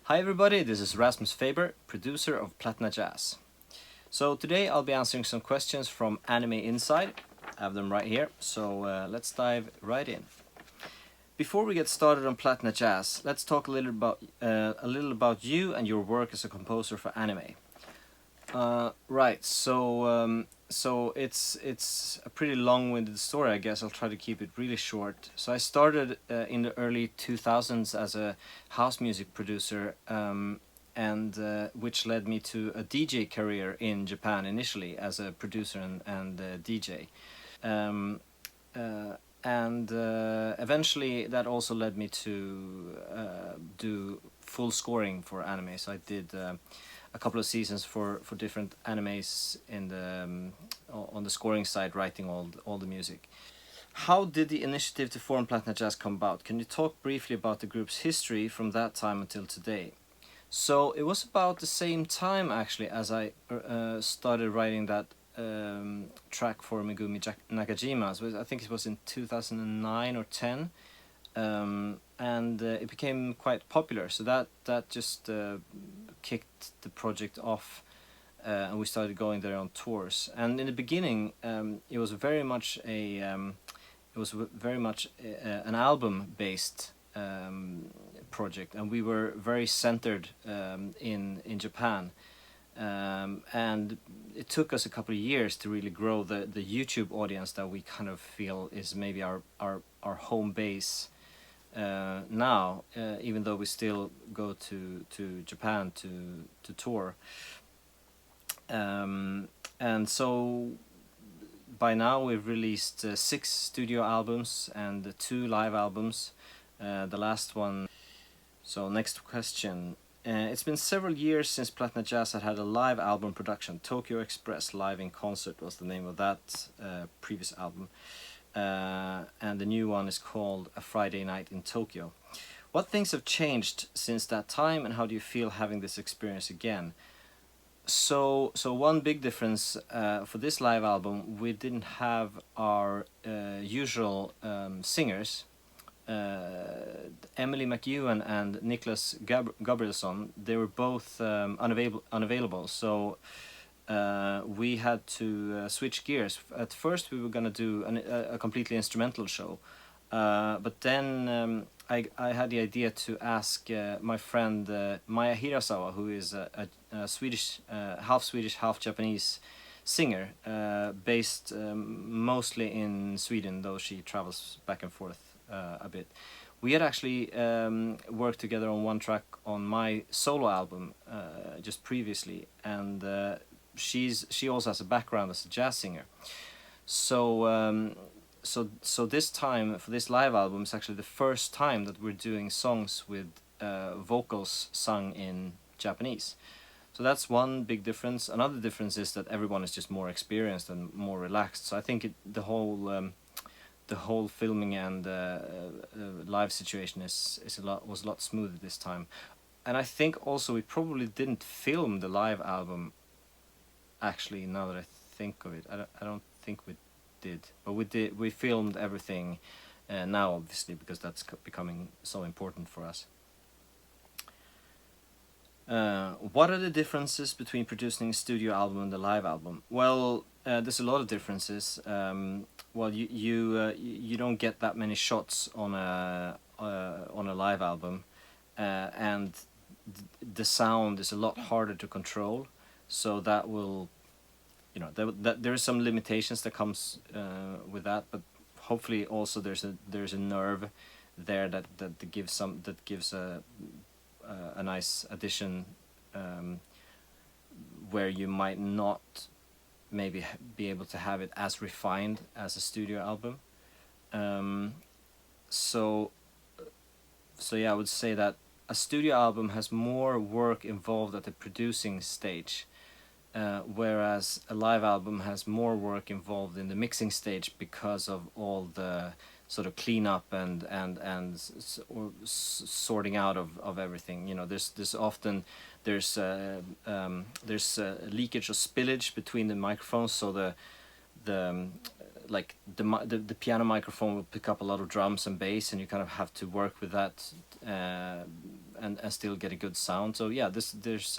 Hi everybody, this is Rasmus Faber, producer of Platina Jazz. So today I'll be answering some questions from Anime Inside. I have them right here, so let's dive right in. Before we get started on Platina Jazz, let's talk a little about you and your work as a composer for anime. So it's a pretty long-winded story, I guess. I'll try to keep it really short. So I started in the early 2000s as a house music producer, and which led me to a DJ career in Japan initially as a producer and DJ. Um, and eventually that also led me to do full scoring for anime. So I did a couple of seasons for different animes in the on the scoring side, writing all the music. How did the initiative to form Platina Jazz come about? Can you talk briefly about the group's history from that time until today? So it was about the same time actually as I started writing that track for Megumi Nakajima. So I think it was in 2009 or 10. And it became quite popular, so that just kicked the project off, and we started going there on tours. And in the beginning, it was very much an album-based project, and we were very centered in Japan. And it took us a couple of years to really grow the YouTube audience that we kind of feel is maybe our home base now, even though we still go to Japan to tour. And so by now we've released 6 studio albums and 2 live albums. The last one. So next question. It's been several years since Platina Jazz had a live album production. Tokyo Express Live in Concert was the name of that previous album. And the new one is called A Friday Night in Tokyo. What things have changed since that time, and how do you feel having this experience again? So one big difference for this live album, we didn't have our usual singers. Emily McEwen and Niklas Gabrielsson, they were both unavailable, so we had to switch gears. At first we were going to do a completely instrumental show, but then I had the idea to ask my friend Maya Hirasawa, who is a Swedish, half Swedish, half Japanese singer, based mostly in Sweden, though she travels back and forth a bit. We had actually worked together on one track on my solo album just previously, and she also has a background as a jazz singer. So this time for this live album is actually the first time that we're doing songs with vocals sung in Japanese. So that's one big difference. Another difference is that everyone is just more experienced and more relaxed. So I think the whole filming and live situation was a lot smoother this time. And I think also we probably didn't film the live album. Actually, now that I think of it, I don't think we did, but we filmed everything now, obviously, because that's becoming so important for us. What are the differences between producing a studio album and the live album? Well, there's a lot of differences. Well, you don't get that many shots on a live album, and the sound is a lot harder to control. So that will, there are some limitations that comes with that, but hopefully also there's a nerve there that gives a nice addition, where you might not maybe be able to have it as refined as a studio album. So yeah, I would say that a studio album has more work involved at the producing stage, whereas a live album has more work involved in the mixing stage because of all the sort of cleanup and sorting out of everything. There's often there's leakage or spillage between the microphones, so the piano microphone will pick up a lot of drums and bass, and you kind of have to work with that and still get a good sound. So yeah, there's bits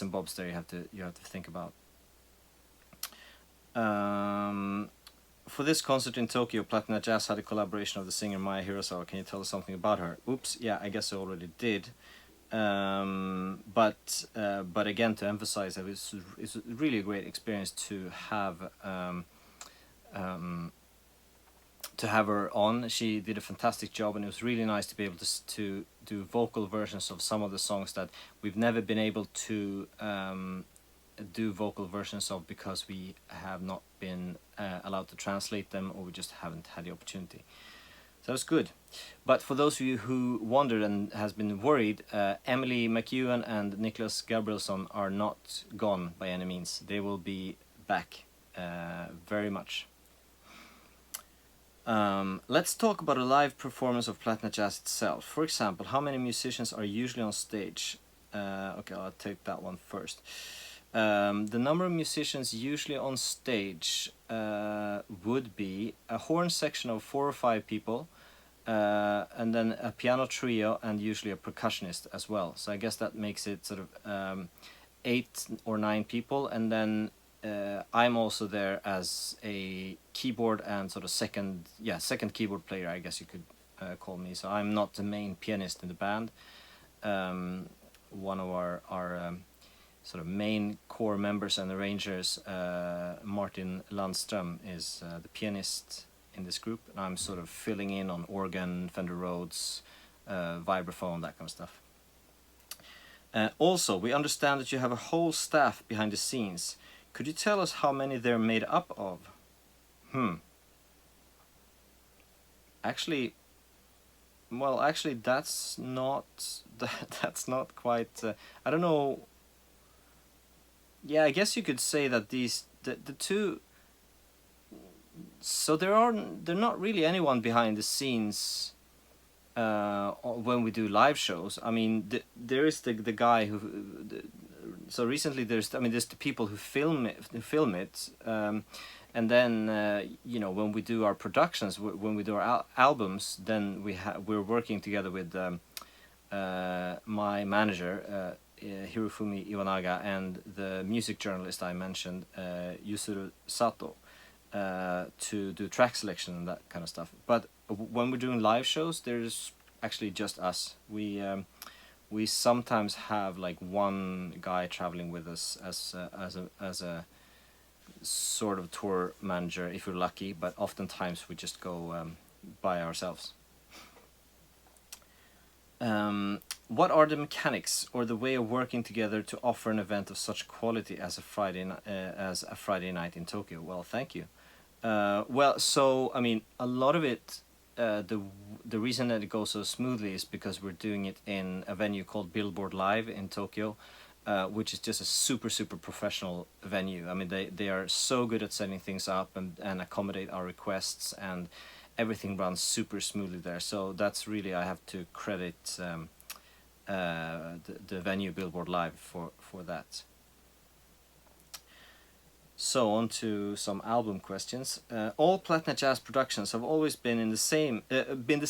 and bobs there you have to think about. For this concert in Tokyo, Platina Jazz had a collaboration of the singer Maya Hirasawa. Can you tell us something about her? Oops, yeah, I guess I already did. But again, to emphasize that it's really a great experience to have her on. She did a fantastic job, and it was really nice to be able to do vocal versions of some of the songs that we've never been able to do vocal versions of because we have not been allowed to translate them, or we just haven't had the opportunity. So that's good. But for those of you who wondered and has been worried, Emily McEwen and Niklas Gabrielsson are not gone by any means. They will be back very much. Let's talk about a live performance of Platina Jazz itself. For example, how many musicians are usually on stage? Okay, I'll take that one first. The number of musicians usually on stage would be a horn section of 4 or 5 people, and then a piano trio, and usually a percussionist as well. So I guess that makes it sort of 8 or 9 people, and then I'm also there as a keyboard and sort of second keyboard player, I guess you could call me. So I'm not the main pianist in the band. One of our sort of main core members and arrangers, Martin Landström, is the pianist in this group, and I'm sort of filling in on organ, Fender Rhodes, vibraphone, that kind of stuff. Also, we understand that you have a whole staff behind the scenes. Could you tell us how many they're made up of? Actually, that's not quite. I don't know. Yeah, I guess you could say that the two. So they're not really anyone behind the scenes when we do live shows. I mean, there is the guy who. So recently, there's the people who film it, and then when we do our productions, when we do our albums, then we're working together with my manager. Hirofumi Iwanaga, and the music journalist I mentioned, Yusuru Sato, to do track selection and that kind of stuff. But when we're doing live shows, there's actually just us. We sometimes have like one guy traveling with us as a sort of tour manager if we're lucky, but oftentimes we just go by ourselves. What are the mechanics or the way of working together to offer an event of such quality as a Friday night in Tokyo? Well, thank you. So I mean, a lot of it, the reason that it goes so smoothly is because we're doing it in a venue called Billboard Live in Tokyo, which is just a super professional venue. I mean, they are so good at setting things up and accommodate our requests, and everything runs super smoothly there. So that's really, I have to credit the venue Billboard Live for that. So on to some album questions. All Platina Jazz productions have always been the same in the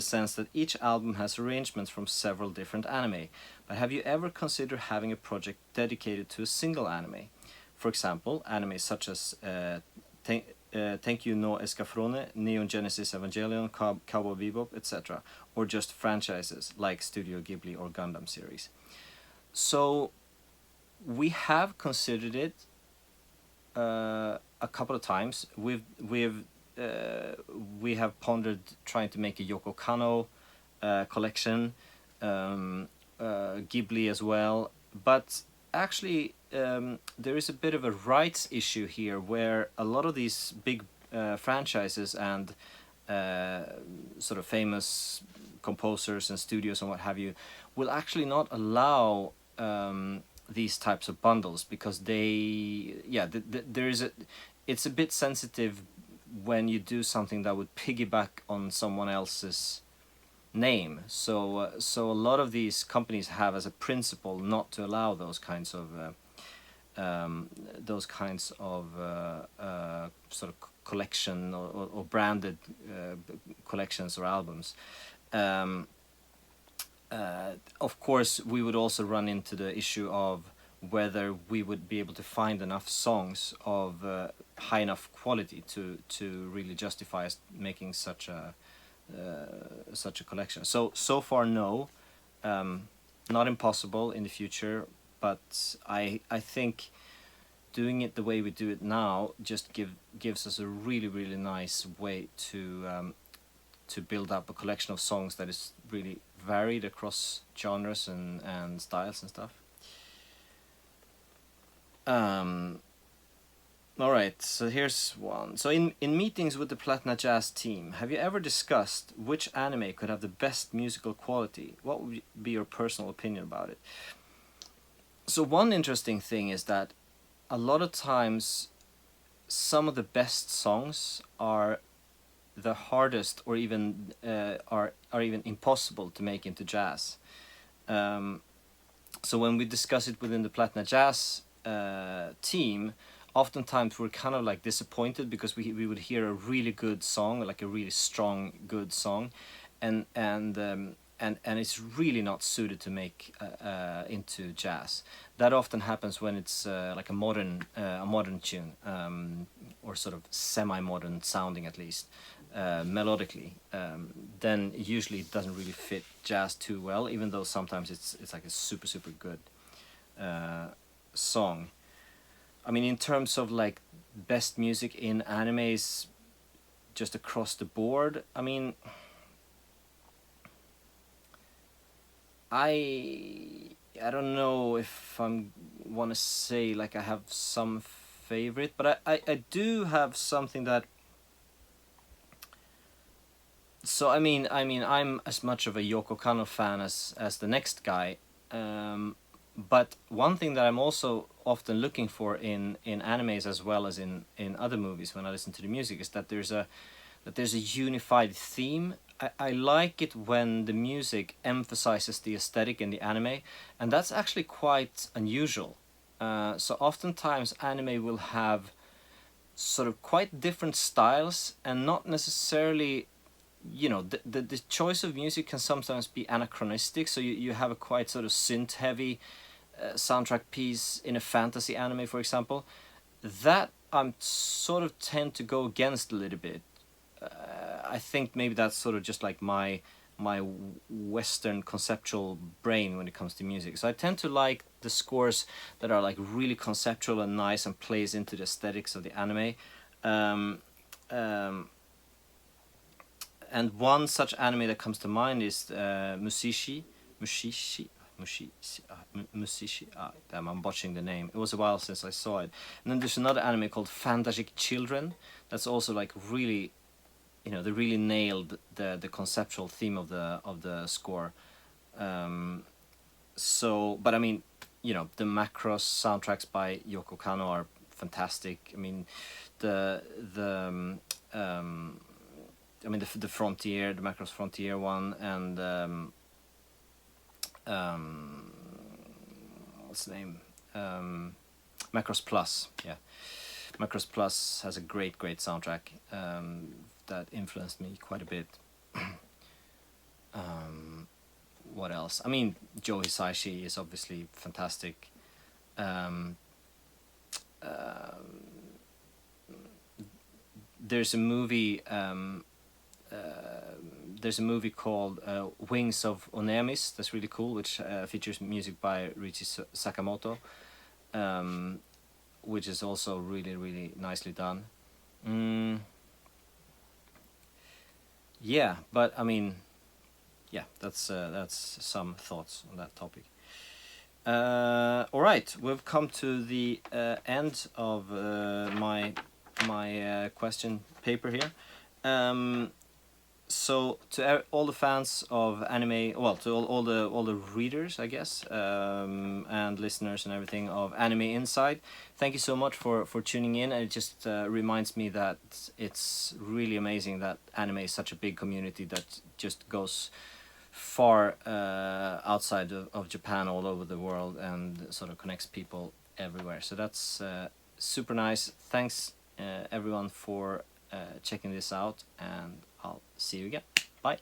sense that each album has arrangements from several different anime. But have you ever considered having a project dedicated to a single anime? For example, anime such as Thank You No Escafrone, Neon Genesis Evangelion, Cowboy Bebop, etc. Or just franchises like Studio Ghibli or Gundam series. So we have considered it a couple of times. We have pondered trying to make a Yoko Kanno collection, Ghibli as well, but actually there is a bit of a rights issue here where a lot of these big franchises and sort of famous composers and studios and what have you will actually not allow these types of bundles because it's a bit sensitive when you do something that would piggyback on someone else's name. So a lot of these companies have as a principle not to allow those kinds of sort of collection or branded collections or albums. of course, we would also run into the issue of whether we would be able to find enough songs of high enough quality to really justify us making such a collection. So far, no, not impossible in the future, but I think doing it the way we do it now just gives us a really nice way to build up a collection of songs that is really varied across genres and styles and stuff. All right, so here's one. So in meetings with the Platina Jazz team, have you ever discussed which anime could have the best musical quality? What would be your personal opinion about it? So one interesting thing is that a lot of times some of the best songs are the hardest, or even are even impossible to make into jazz. So when we discuss it within the Platina Jazz team, oftentimes we're kind of like disappointed because we would hear a really good song, like a really strong good song, and it's really not suited to make into jazz. That often happens when it's like a modern tune, or sort of semi-modern sounding, at least melodically. Then usually it doesn't really fit jazz too well, even though sometimes it's like a super good song. I mean, in terms of like best music in animes just across the board, I mean, I don't know if I'm want to say like I have some favorite, but I do have something that. So I mean I'm as much of a Yoko Kanno fan as the next guy, but one thing that I'm also often looking for in animes as well as in other movies when I listen to the music is that there's a unified theme. I like it when the music emphasizes the aesthetic in the anime, and that's actually quite unusual. So oftentimes anime will have sort of quite different styles, and not necessarily, you know, the choice of music can sometimes be anachronistic. So you have a quite sort of synth heavy soundtrack piece in a fantasy anime, for example. That I'm sort of tend to go against a little bit. I think maybe that's sort of just like my Western conceptual brain when it comes to music. So I tend to like the scores that are like really conceptual and nice and plays into the aesthetics of the anime. And one such anime that comes to mind is Musishi. Damn, I'm botching the name. It was a while since I saw it. And then there's another anime called Fantastic Children. That's also like really, you know, they really nailed the conceptual theme of the score. So, but I mean, you know, the Macross soundtracks by Yoko Kanno are fantastic. I mean, the Frontier, the Macross Frontier one, and what's the name? Macross Plus, yeah. Macross Plus has a great soundtrack that influenced me quite a bit. What else? I mean, Joe Hisaishi is obviously fantastic. There's a movie. There's a movie called Wings of Oneamis that's really cool, which features music by Richie Sakamoto, which is also really nicely done. Yeah, but I mean, yeah, that's some thoughts on that topic. All right, we've come to the end of my question paper here. So to all the fans of anime, well, to all the readers, I guess, and listeners and everything of Anime Inside, thank you so much for tuning in. And it just reminds me that it's really amazing that anime is such a big community that just goes far outside of Japan, all over the world, and sort of connects people everywhere. So that's super nice. Thanks everyone for checking this out, and I'll see you again. Bye.